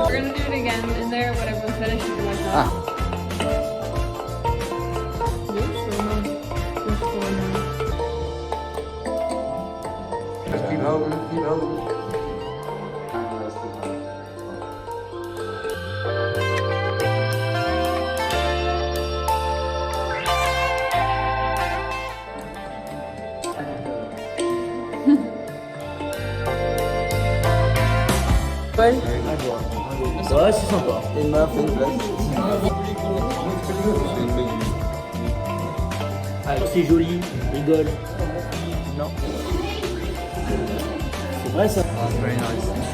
We're gonna do it again in there when everyone's finished. Like that. Just keep helping, keep helping. Ouais, c'est sympa. Et ma fait une place. Alors c'est joli, rigole. Non. C'est vrai ça. Very nice.